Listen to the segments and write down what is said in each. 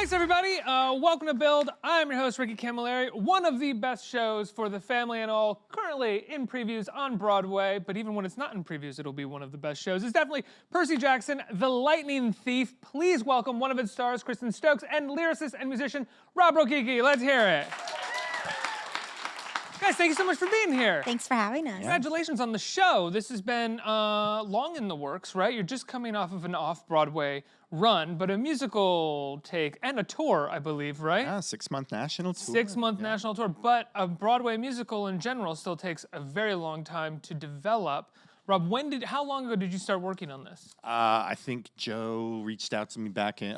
Thanks, everybody. Welcome to Build. I'm your host, Ricky Camilleri. One of the best shows for the family and all, currently in previews on Broadway, but even when it's not in previews, it'll be one of the best shows. It's definitely Percy Jackson, The Lightning Thief. Please welcome one of its stars, Kristin Stokes, and lyricist and musician, Rob Rokicki. Let's hear it. Guys, thank you so much for being here. Thanks for having us. Congratulations on the show. This has been long in the works, right? You're just coming off of an off-Broadway run, but a musical take and a tour, I believe, right? Yeah, 6-month national tour. 6-month national tour, but a Broadway musical in general still takes a very long time to develop. Rob, how long ago did you start working on this? I think Joe reached out to me back in,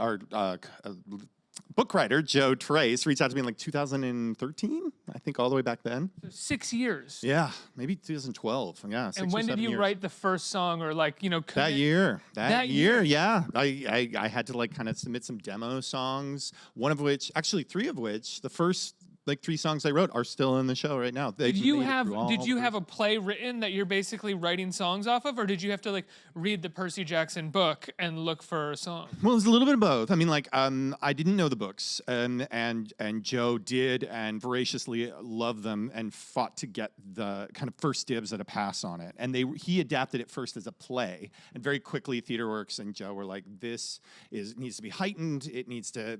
book writer Joe Trace reached out to me in like 2013, I think, all the way back then. So 6 years. Yeah, maybe 2012. Yeah. And when did you write the first song, or like, you know, that year? That year, yeah. I had to like kind of submit some demo songs. One of which, actually 3 of which, the first like 3 songs I wrote are still in the show right now. Did you have a play written that you're basically writing songs off of, or did you have to like read the Percy Jackson book and look for a song? Well, it was a little bit of both. I mean, like, I didn't know the books, and Joe did, and voraciously loved them, and fought to get the kind of first dibs at a pass on it. And he adapted it first as a play, and very quickly TheaterWorks and Joe were like, this needs to be heightened. It needs to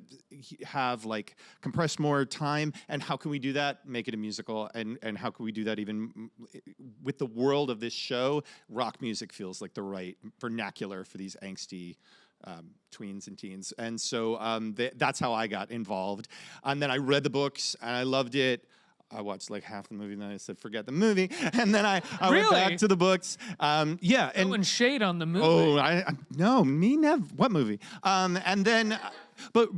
have like compressed more time. And how can we do that? Make it a musical. And how can we do that even with the world of this show? Rock music feels like the right vernacular for these angsty tweens and teens. And so that's how I got involved. And then I read the books and I loved it. I watched like half the movie and then I said, forget the movie. And then I went back to the books. Yeah. And throwing shade on the movie. Oh, no, me never. What movie? And then... But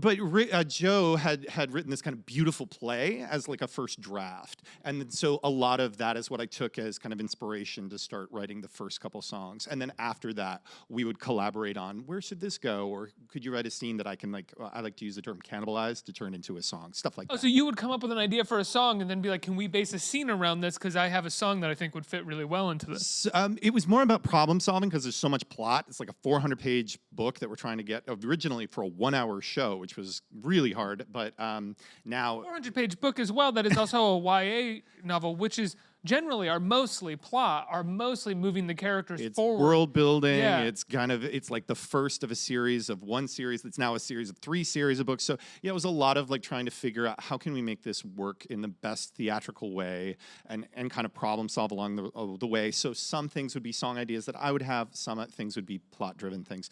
Joe had written this kind of beautiful play as like a first draft. And so a lot of that is what I took as kind of inspiration to start writing the first couple songs. And then after that, we would collaborate on, where should this go? Or could you write a scene that I can like, I like to use the term cannibalize to turn into a song, stuff like that. So you would come up with an idea for a song and then be like, can we base a scene around this? Because I have a song that I think would fit really well into this. It was more about problem solving because there's so much plot. It's like a 400-page book that we're trying to get originally for a 1-hour show, which was really hard, but now... 400-page book as well, that is also a YA novel, which is generally are mostly plot, are mostly moving the characters forward. It's world building, yeah. It's like the first of a series of one series that's now a series of 3 series of books. So yeah, it was a lot of like trying to figure out how can we make this work in the best theatrical way and kind of problem solve along the way. So some things would be song ideas that I would have, some things would be plot driven things.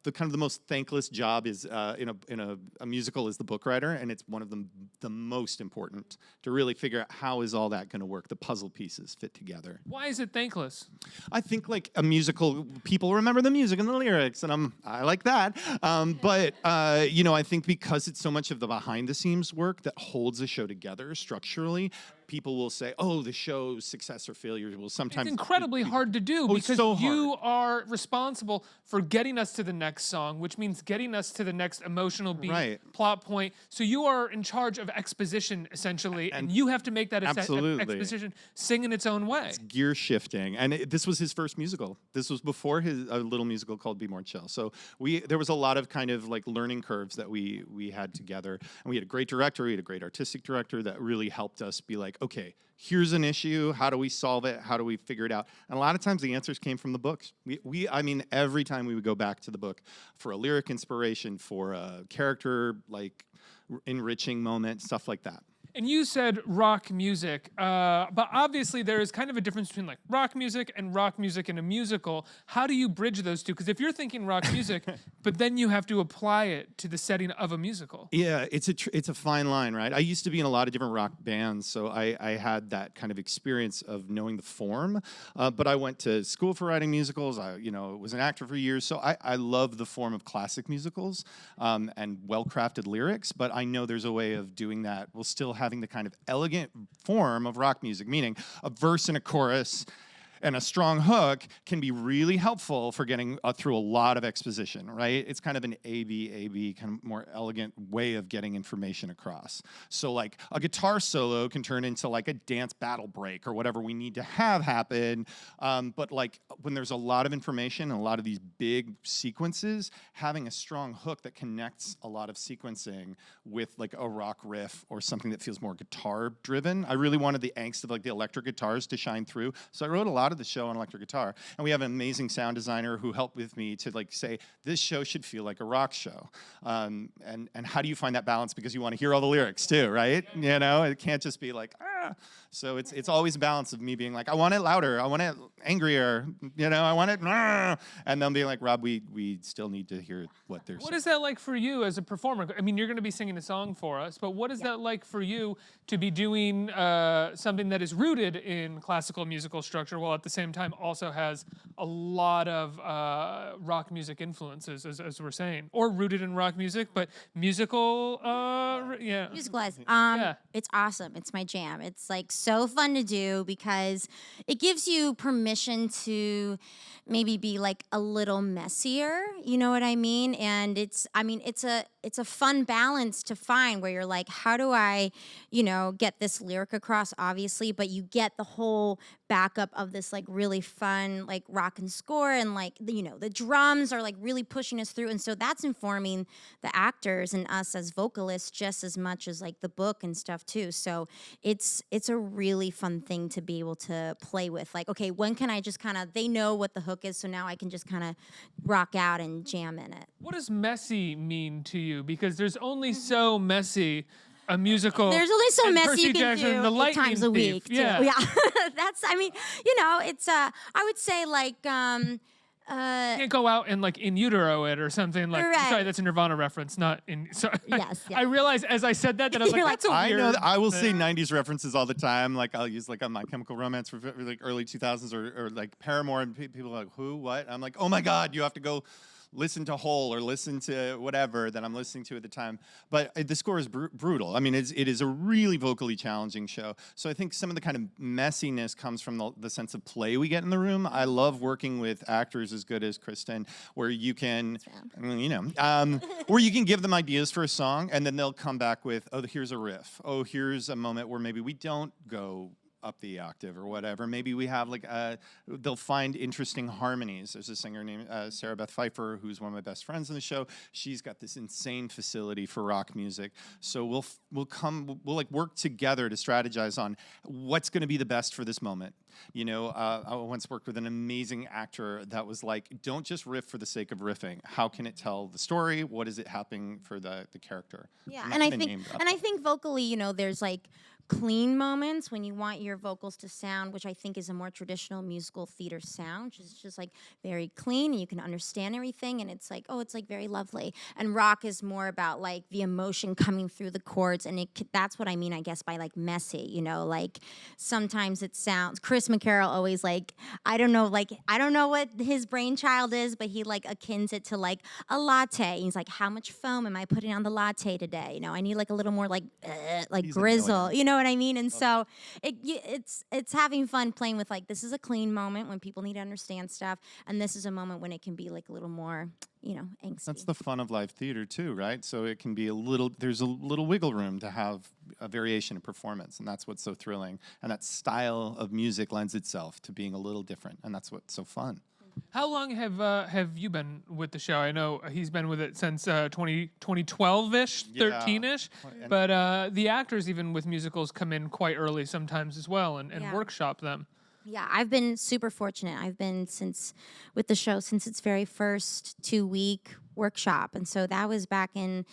The kind of the most thankless job is in a musical is the book writer, and it's one of the most important to really figure out how is all that going to work, the puzzle pieces fit together. Why is it thankless? I think like a musical, people remember the music and the lyrics, and I like that. But you know, I think because it's so much of the behind the scenes work that holds a show together structurally, people will say, oh, the show's success or failure will sometimes... It's incredibly hard to do because you are responsible for getting us to the next song, which means getting us to the next emotional beat, plot point. So you are in charge of exposition, essentially, and you have to make that exposition sing in its own way. It's gear shifting. And this was his first musical. This was before a little musical called Be More Chill. So there was a lot of kind of like learning curves that we had together. And we had a great director, we had a great artistic director that really helped us be like, okay, here's an issue. How do we solve it? How do we figure it out? And a lot of times the answers came from the books. I mean, every time we would go back to the book for a lyric inspiration, for a character, like enriching moment, stuff like that. And you said rock music, but obviously there is kind of a difference between like rock music in a musical. How do you bridge those two? Because if you're thinking rock music, but then you have to apply it to the setting of a musical. Yeah, it's a fine line, right? I used to be in a lot of different rock bands, so I had that kind of experience of knowing the form. But I went to school for writing musicals. I was an actor for years, so I love the form of classic musicals and well-crafted lyrics. But I know there's a way of doing that while still having the kind of elegant form of rock music, meaning a verse and a chorus And a strong hook can be really helpful for getting through a lot of exposition, right? It's kind of an A-B, kind of more elegant way of getting information across. So like a guitar solo can turn into like a dance battle break or whatever we need to have happen. But like when there's a lot of information and a lot of these big sequences, having a strong hook that connects a lot of sequencing with like a rock riff or something that feels more guitar driven. I really wanted the angst of like the electric guitars to shine through. So I wrote a lot of the show on electric guitar, and we have an amazing sound designer who helped with me to like say this show should feel like a rock show. And how do you find that balance, because you want to hear all the lyrics too, right? You know, it can't just be like So it's always a balance of me being like, I want it louder, I want it angrier, you know, I want it, and then being like, Rob, we still need to hear what they're saying. What is that like for you as a performer? I mean, you're going to be singing a song for us, but what is that like for you to be doing something that is rooted in classical musical structure while at the same time also has a lot of rock music influences, as we're saying, or rooted in rock music, but musical, yeah. Musicalized. Yeah. It's awesome. It's my jam. It's like so fun to do because it gives you permission to maybe be like a little messier, you know what I mean? And it's a fun balance to find where you're like, how do I, you know, get this lyric across, obviously, but you get the whole backup of this like really fun like rock and score, and like you know the drums are like really pushing us through, and so that's informing the actors and us as vocalists just as much as like the book and stuff too. So it's a really fun thing to be able to play with. Like, okay, when can I just kind of, they know what the hook is, so now I can just kind of rock out and jam in it. What does messy mean to you? Because there's only so messy a musical. There's only so and messy Percy you can Jackson, do the 8 Lightning times a Thief. week. Too. Yeah. Yeah. That's, I mean, you know, it's, I would say like, You can't go out and like in utero it or something like. Right. Sorry, that's a Nirvana reference, not in. Sorry. Yes, yes. I realized as I said that I was like, You're like, that's a I weird. know that I will say thing. 90s references all the time. Like I'll use like on My Chemical Romance for like early 2000s or like Paramore, and people are like, who, what? I'm like, oh my God, you have to go listen to Hole or listen to whatever that I'm listening to at the time. But the score is brutal. I mean, it is a really vocally challenging show. So I think some of the kind of messiness comes from the sense of play we get in the room. I love working with actors as good as Kristin, where you can, you know, where you can give them ideas for a song, and then they'll come back with, oh, here's a riff. Oh, here's a moment where maybe we don't go up the octave or whatever. Maybe we have like they'll find interesting harmonies. There's a singer named Sarah Beth Pfeiffer, who's one of my best friends in the show. She's got this insane facility for rock music. So we'll like work together to strategize on what's going to be the best for this moment. You know, I once worked with an amazing actor that was like, don't just riff for the sake of riffing. How can it tell the story? What is it happening for the character? Yeah, and I think vocally, you know, there's like clean moments when you want your vocals to sound, which I think is a more traditional musical theater sound, which is just like very clean and you can understand everything, and it's like, oh, it's like very lovely. And rock is more about like the emotion coming through the chords, and that's what I mean, I guess, by like messy, you know, like sometimes it sounds, Chris McCarroll always like, I don't know what his brainchild is, but he like akins it to like a latte. He's like, how much foam am I putting on the latte today? You know, I need like a little more like grizzle, you know what I mean? And so it's having fun playing with like, this is a clean moment when people need to understand stuff, and this is a moment when it can be like a little more, you know, angsty. That's the fun of live theater too, right? So it can be there's a little wiggle room to have a variation in performance, and that's what's so thrilling. And that style of music lends itself to being a little different, and that's what's so fun. How long have you been with the show? I know he's been with it since 2012-ish, 13-ish. But the actors, even with musicals, come in quite early sometimes as well and workshop them. Yeah, I've been super fortunate. I've been with the show since its very first 2-week workshop. And so that was back in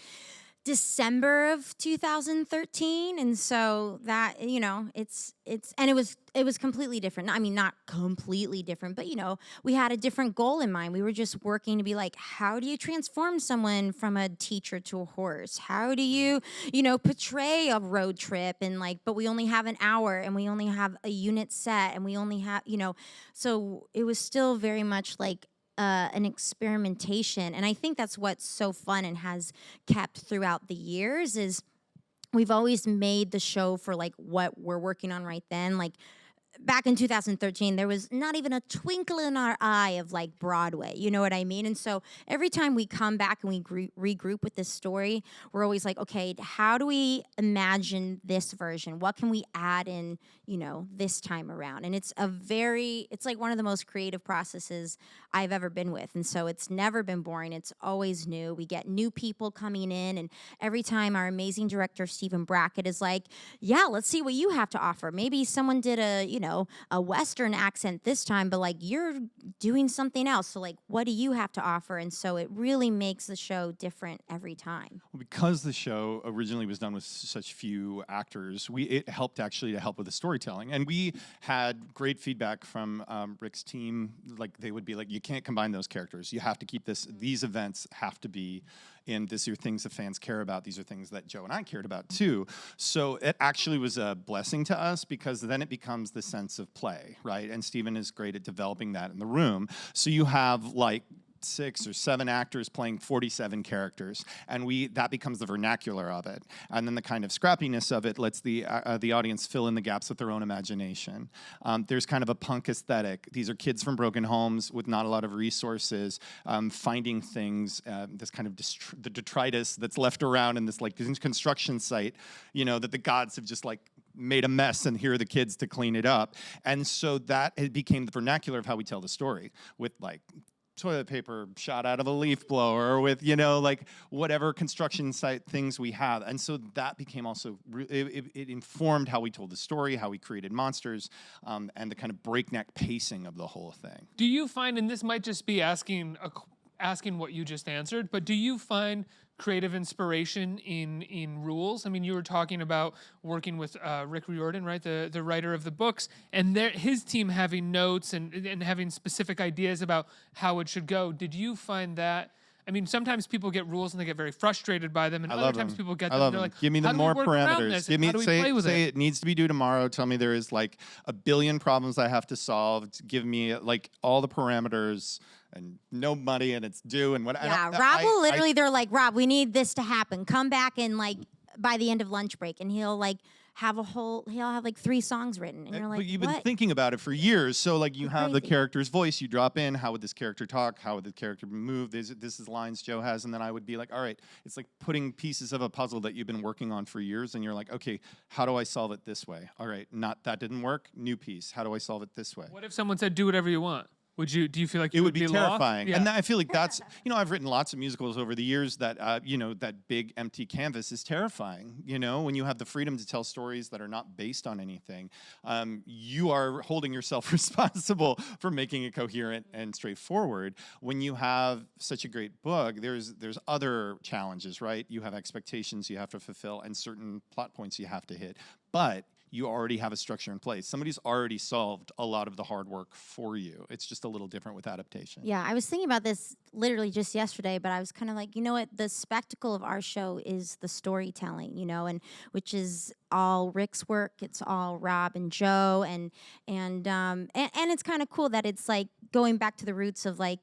December of 2013, and so that, you know, and it was completely different. I mean, not completely different, but you know, we had a different goal in mind. We were just working to be like, how do you transform someone from a teacher to a horse? How do you know, portray a road trip, and like, but we only have an hour, and we only have a unit set, and we only have, you know, so it was still very much like an experimentation. And I think that's what's so fun and has kept throughout the years is we've always made the show for like what we're working on right then. Like back in 2013, there was not even a twinkle in our eye of like Broadway. You know what I mean? And so every time we come back and we regroup with this story, we're always like, okay, how do we imagine this version? What can we add in, this time around? And it's like one of the most creative processes I've ever been with. And so it's never been boring. It's always new. We get new people coming in. And every time our amazing director, Stephen Brackett, is like, yeah, let's see what you have to offer. Maybe someone did a Western accent this time, but like you're doing something else. So like, what do you have to offer? And so it really makes the show different every time. Well, because the show originally was done with such few actors, it helped actually to help with the storytelling. And we had great feedback from Rick's team. Like they would be like, you can't combine those characters. You have to keep this. These events have to be in. These are things that fans care about. These are things that Joe and I cared about too. So it actually was a blessing to us because then it becomes the sense of play, right? And Stephen is great at developing that in the room. So you have like 6 or 7 actors playing 47 characters, and that becomes the vernacular of it. And then the kind of scrappiness of it lets the audience fill in the gaps with their own imagination. There's kind of a punk aesthetic. These are kids from broken homes with not a lot of resources, finding things, this kind of the detritus that's left around in this construction site, that the gods have just like made a mess, and here are the kids to clean it up. And so that it became the vernacular of how we tell the story, with like toilet paper shot out of a leaf blower, with whatever construction site things we have. And so that became also it informed how we told the story, how we created monsters, and the kind of breakneck pacing of the whole thing. Do you find, and this might just be asking what you just answered, but do you find creative inspiration in rules? I mean, you were talking about working with Rick Riordan, right, the writer of the books, and his team having notes and having specific ideas about how it should go. Did you find that? I mean, sometimes people get rules and they get very frustrated by them, and other times people get them and they're like, give me the more parameters. Give me say it needs to be due tomorrow. Tell me there is like a billion problems I have to solve. Give me like all the parameters and no money, and it's due and what. Yeah, Rob will literally. They're like, Rob, we need this to happen. Come back and like by the end of lunch break, and he'll have like 3 songs written, and you're like, but you've what? been thinking about it for years. So like you have the character's voice, you drop in, how would this character talk, how would the character move, this is lines Joe has, and then I would be like, all right, it's like putting pieces of a puzzle that you've been working on for years, and you're like, okay, how do I solve it this way? All right, that didn't work, new piece, how do I solve it this way? What if someone said, do whatever you want? Do you feel like it would be terrifying? Yeah. And I feel like that's, I've written lots of musicals over the years that, that big empty canvas is terrifying. When you have the freedom to tell stories that are not based on anything, you are holding yourself responsible for making it coherent and straightforward. When you have such a great book, there's other challenges, right? You have expectations you have to fulfill and certain plot points you have to hit. But you already have a structure in place. Somebody's already solved a lot of the hard work for you. It's just a little different with adaptation. Yeah, I was thinking about this literally just yesterday, but I was kind of like, you know what? The spectacle of our show is the storytelling, and which is all Rick's work. It's all Rob and Joe, and it's kind of cool that it's like going back to the roots of like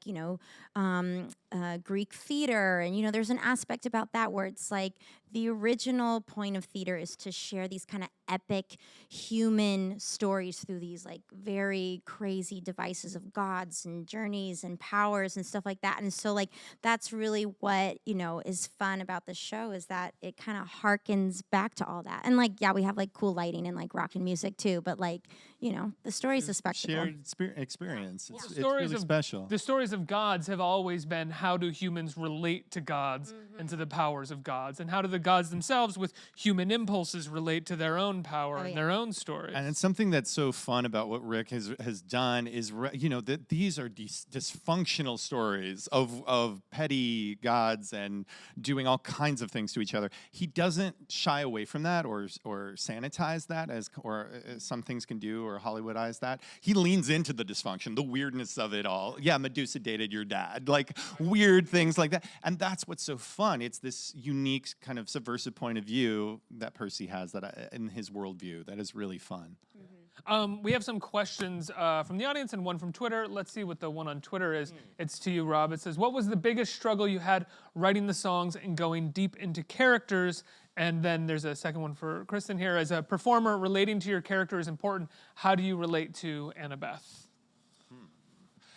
Greek theater, and there's an aspect about that where it's like the original point of theater is to share these kind of epic human stories through these like very crazy devices of gods and journeys and powers and stuff like that. And so like that's really what is fun about the show, is that it kind of harkens back to all that. And like we have like cool lighting and like rock and music too, but like the story's a spectacle. Shared experience. It's really special. The stories of gods have always been, how do humans relate to gods and to the powers of gods, and how do the gods themselves with human impulses relate to their own power and their own stories. And it's something that's so fun about what Rick has done is, that these are dysfunctional stories of petty gods and doing all kinds of things to each other. He doesn't shy away from that or sanitize that as some things can do, or Hollywoodize that. He leans into the dysfunction, the weirdness of it all. Yeah, Medusa dated your dad, like weird things like that. And that's what's so fun. It's this unique kind of subversive point of view that Percy has in his worldview that is really fun. We have some questions from the audience and one from Twitter. Let's see what the one on Twitter is. It's to you, Rob. It says, what was the biggest struggle you had writing the songs and going deep into characters And then there's a second one for Kristin here. As a performer, relating to your character is important. How do you relate to Annabeth?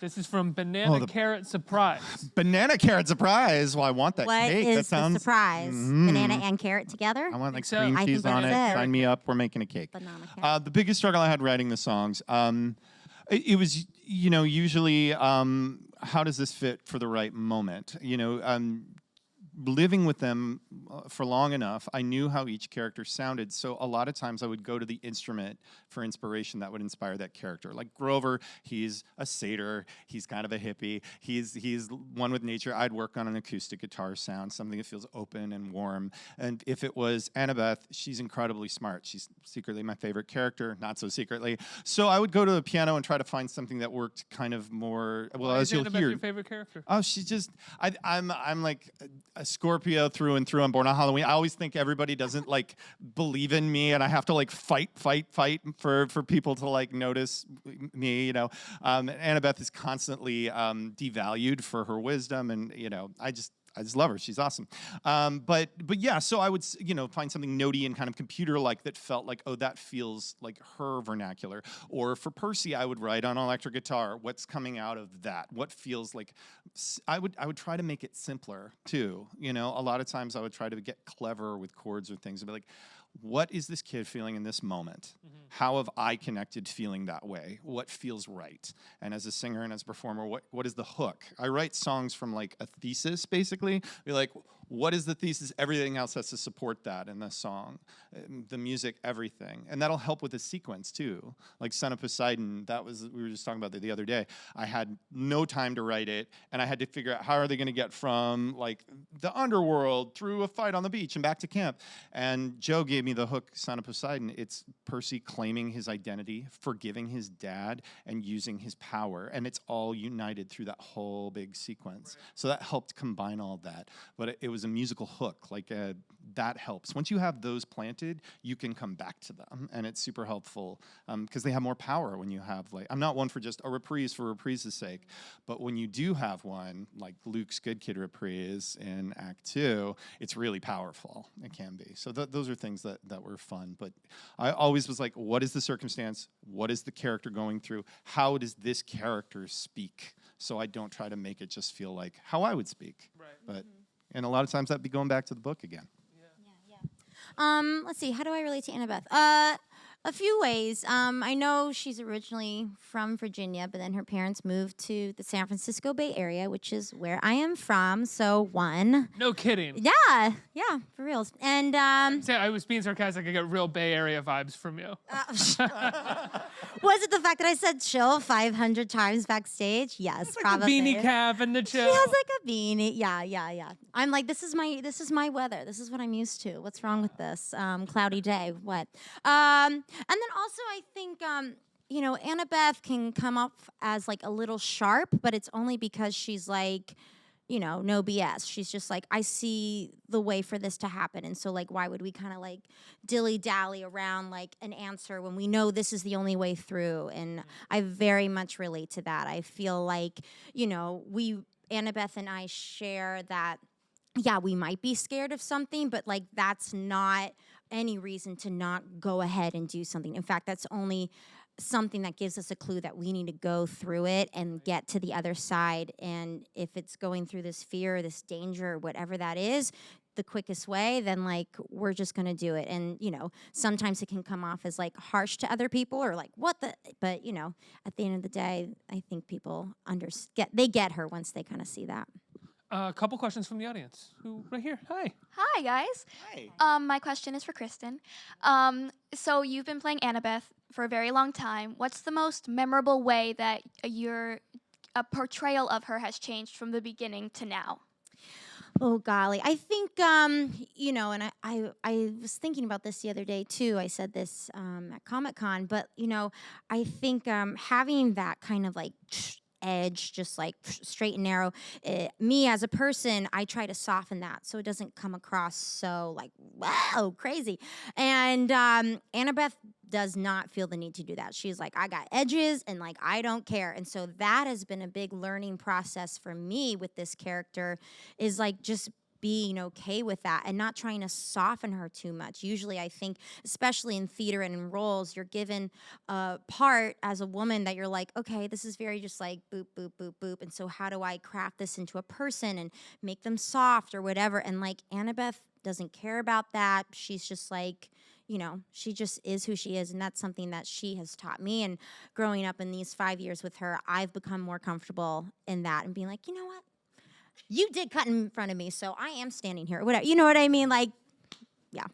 This is from Banana Carrot Surprise. Banana carrot surprise. Well, I want that What cake. is That sounds the surprise? Banana and carrot together? I want like so. cream I cheese think on it. that's it. Sign me up. We're making a cake. Banana carrot. The biggest struggle I had writing the songs, it was, you know, usually how does this fit for the right moment? You know, living with them for long enough, I knew how each character sounded. So a lot of times I would go to the instrument for inspiration that would inspire that character. Like Grover, he's a satyr. He's kind of a hippie. He's one with nature. I'd work on an acoustic guitar sound, something that feels open and warm. And if it was Annabeth, she's incredibly smart. She's secretly my favorite character, not so secretly. So I would go to the piano and try to find something that worked kind of more, well, Why as is you'll Annabeth hear. your favorite character? Oh, she's just, I'm like a Scorpio through and through. I'm born on Halloween. I always think everybody doesn't like believe in me, and I have to like fight for people to like notice me. You know, Annabeth is constantly devalued for her wisdom, and you know, I just love her. She's awesome. But yeah, so I would, you know, find something notey and kind of computer-like that felt like, oh, that feels like her vernacular. Or for Percy, I would write on electric guitar. What's coming out of that? What feels like? I would try to make it simpler too. You know, a lot of times I would try to get clever with chords or things and be like, what is this kid feeling in this moment? Mm-hmm. How have I connected feeling that way? What feels right? And as a singer and as a performer, what is the hook? I write songs from like a thesis, basically. Be like, what is the thesis? Everything else has to support that in the song. The music, everything. And that'll help with the sequence too. Like Son of Poseidon, we were just talking about that the other day. I had no time to write it, and I had to figure out how are they going to get from like the underworld through a fight on the beach and back to camp. And Joe gave me the hook, Son of Poseidon. It's Percy claiming his identity, forgiving his dad, and using his power. And it's all united through that whole big sequence. Right. So that helped combine all of that. But it was a musical hook, like that helps. Once you have those planted, you can come back to them, and it's super helpful because they have more power when you have like, I'm not one for just a reprise for reprise's sake, but when you do have one, like Luke's Good Kid reprise in Act 2, it's really powerful. It can be. So those are things that were fun, but I always was like, what is the circumstance? What is the character going through? How does this character speak? So I don't try to make it just feel like how I would speak. Right. But and a lot of times that'd be going back to the book again. Yeah. Let's see. How do I relate to Annabeth? A few ways. I know she's originally from Virginia, but then her parents moved to the San Francisco Bay Area, which is where I am from. So one. No kidding. Yeah, for reals. And I was being sarcastic. I get real Bay Area vibes from you. Was it the fact that I said chill 500 times backstage? Yes, it's like probably. A beanie cap and the chill. She has like a beanie. Yeah. I'm like, this is my weather. This is what I'm used to. What's wrong with this cloudy day? What? And then also I think, you know, Annabeth can come off as like a little sharp, but it's only because she's like, you know, no BS. She's just like, I see the way for this to happen. And so like, why would we kind of like dilly-dally around like an answer when we know this is the only way through? And I very much relate to that. I feel like, you know, Annabeth and I share that, yeah, we might be scared of something, but like that's not any reason to not go ahead and do something. In fact, that's only something that gives us a clue that we need to go through it and get to the other side. And if it's going through this fear, this danger, whatever that is, the quickest way, then like we're just gonna do it. And you know, sometimes it can come off as like harsh to other people or like what the, but you know, at the end of the day, I think people they get her once they kind of see that. A couple questions from the audience. Who right here? Hi. Hi, guys. Hi. My question is for Kristin. So you've been playing Annabeth for a very long time. What's the most memorable way that your portrayal of her has changed from the beginning to now? Oh, golly. I think, you know, and I was thinking about this the other day, too. I said this at Comic-Con, but, you know, I think having that kind of like edge, just like straight and narrow. Me as a person, I try to soften that so it doesn't come across so like, wow, crazy. And Annabeth does not feel the need to do that. She's like, I got edges and like, I don't care. And so that has been a big learning process for me with this character is like just being okay with that and not trying to soften her too much. Usually I think, especially in theater and in roles, you're given a part as a woman that you're like, okay, this is very just like boop, boop, boop, boop. And so how do I craft this into a person and make them soft or whatever? And like Annabeth doesn't care about that. She's just like, you know, she just is who she is. And that's something that she has taught me. And growing up in these 5 years with her, I've become more comfortable in that and being like, you know what? You did cut in front of me, so I am standing here. Whatever. You know what I mean? Like, yeah.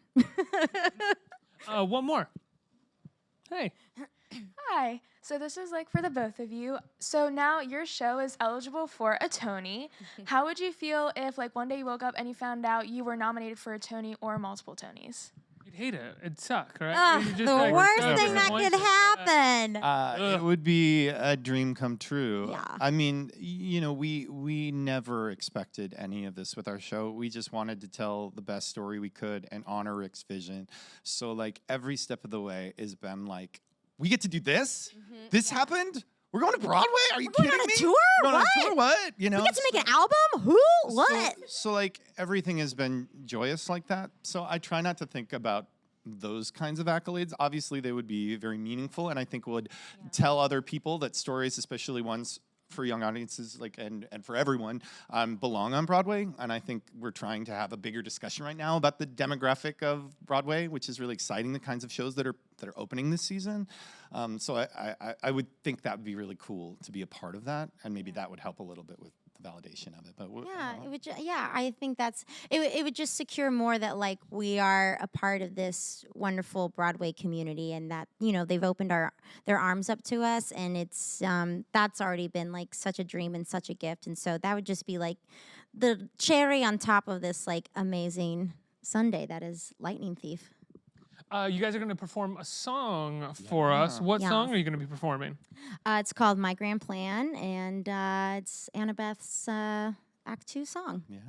One more. Hey. Hi. So this is like for the both of you. So now your show is eligible for a Tony. How would you feel if like one day you woke up and you found out you were nominated for a Tony or multiple Tonys? You'd hate it. It'd suck, right? Ugh, You'd the just, like, worst so thing that could disappointed. happen. It would be a dream come true. Yeah. I mean, you know, we never expected any of this with our show. We just wanted to tell the best story we could and honor Rick's vision. So like every step of the way has been like, we get to do this? This happened? We're going to Broadway? Are you kidding on a me? tour? We're going on a What? tour? What? You know? We get to make an album? Who? What? So like everything has been joyous like that. So I try not to think about those kinds of accolades. Obviously they would be very meaningful and I think would tell other people that stories, especially ones for young audiences like and for everyone, belong on Broadway. And I think we're trying to have a bigger discussion right now about the demographic of Broadway, which is really exciting, the kinds of shows that are opening this season. So I would think that would be really cool to be a part of that, and maybe that would help a little bit with the validation of it. But Yeah, it would. I think that's it would just secure more that like we are a part of this wonderful Broadway community, and that you know they've opened their arms up to us, and it's that's already been like such a dream and such a gift, and so that would just be like the cherry on top of this like amazing Sunday that is Lightning Thief. You guys are going to perform a song for us. What Yeah. song are you going to be performing? It's called My Grand Plan, and it's Annabeth's Act 2 song. yeah.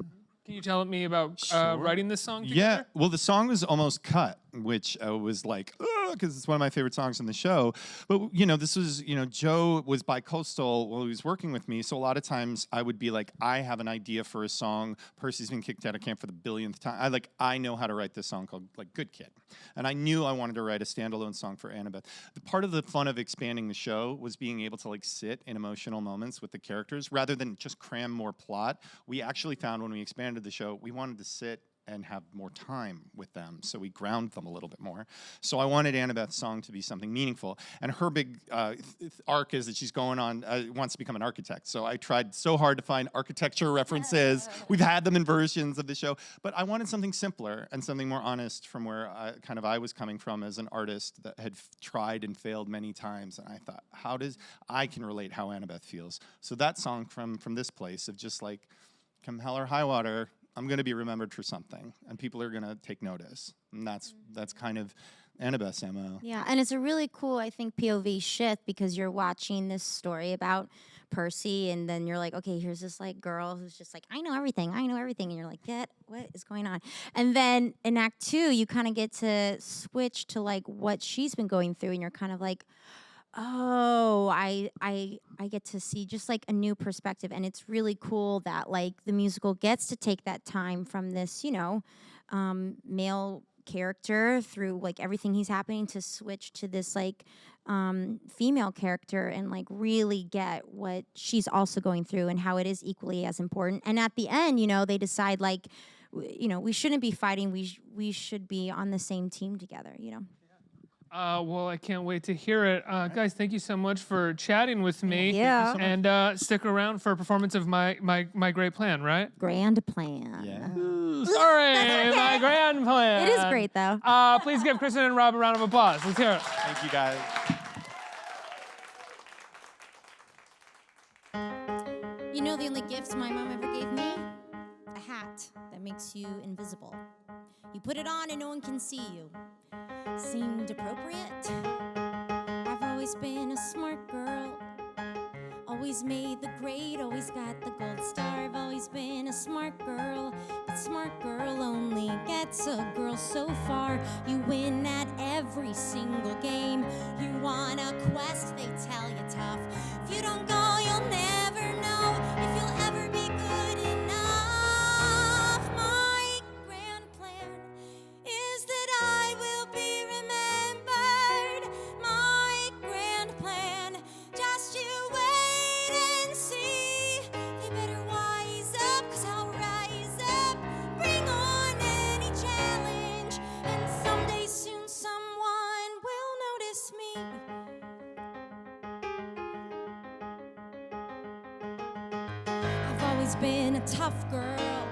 Can you tell me about Sure. writing this song Yeah, together? well, the song was almost cut, which was like, because it's one of my favorite songs in the show. But, you know, this was, you know, Joe was bi-coastal while he was working with me. So a lot of times I would be like, I have an idea for a song. Percy's been kicked out of camp for the billionth time. I know how to write this song called, like, Good Kid. And I knew I wanted to write a standalone song for Annabeth. The part of the fun of expanding the show was being able to, like, sit in emotional moments with the characters rather than just cram more plot. We actually found when we expanded the show, we wanted to sit and have more time with them, so we ground them a little bit more. So I wanted Annabeth's song to be something meaningful, and her big arc is that she's going on, wants to become an architect. So I tried so hard to find architecture references. We've had them in versions of the show, but I wanted something simpler and something more honest from where I was coming from as an artist that had tried and failed many times, and I thought, I can relate how Annabeth feels. So that song from this place of just like, come hell or high water, I'm going to be remembered for something, and people are going to take notice. And that's kind of Annabeth's MO. Yeah, and it's a really cool, I think, POV shift because you're watching this story about Percy, and then you're like, okay, here's this like girl who's just like, I know everything, and you're like, what is going on? And then in Act 2, you kind of get to switch to like what she's been going through, and you're kind of like, oh, I get to see just like a new perspective, and it's really cool that like the musical gets to take that time from this, you know, male character through like everything he's happening to switch to this like female character and like really get what she's also going through and how it is equally as important. And at the end, you know, they decide like, you know, we shouldn't be fighting. We should be on the same team together, you know. Well, I can't wait to hear it. Guys, thank you so much for chatting with me. Yeah. And stick around for a performance of my great plan, right? Grand plan. Yeah. Sorry, my grand plan. It is great though. Please give Kristin and Rob a round of applause. Let's hear it. Thank you, guys. You know the only gifts my mom ever gave me? A hat that makes you invisible. You put it on and no one can see you. Seemed appropriate. I've always been a smart girl. Always made the grade, always got the gold star. I've always been a smart girl. But smart girl only gets a girl so far. You win at every single game. You want a quest, they tell you tough. If you don't go, you'll never know if you'll ever be good enough. always been a tough girl.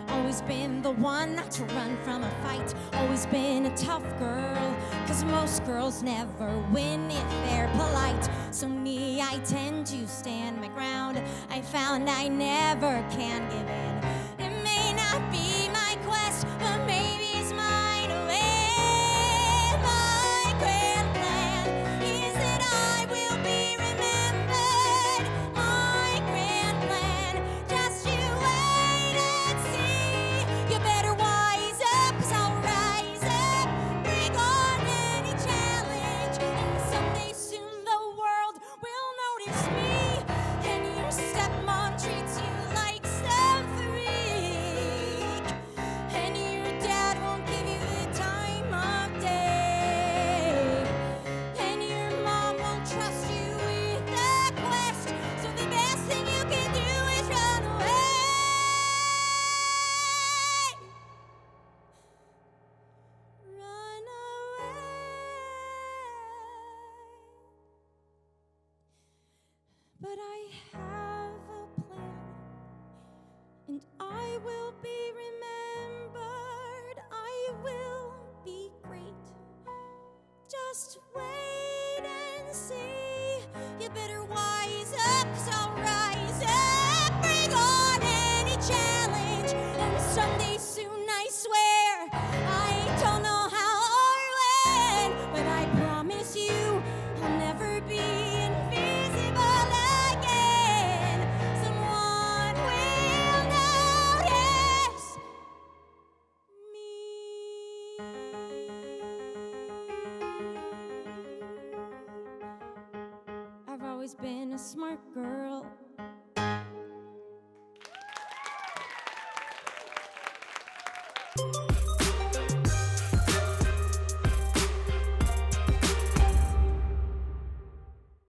Always been the one not to run from a fight. Always been a tough girl, 'cause most girls never win if they're polite. So me, I tend to stand my ground. I found I never can give in. It may not be my quest, but maybe it's mine to win. My grand plan is that I will be remembered. My grand plan, just you wait and see. You better wise up, 'cause I'll rise up, bring on any challenge, and someday soon the world will notice me, and your stepmom treats you like some freak, and your dad won't give you the time of day, and your mom won't trust you with the quest, so the best thing you can do is run away. Run away. But I have a plan, and I will be remembered. I will be great. Just wait and see. You better wise up, 'cause I'll rise up, bring on any challenge, and someday soon, I swear, I don't know how or when, but I promise you I'll never be invisible again. Someone will notice me. I've always been a smart girl.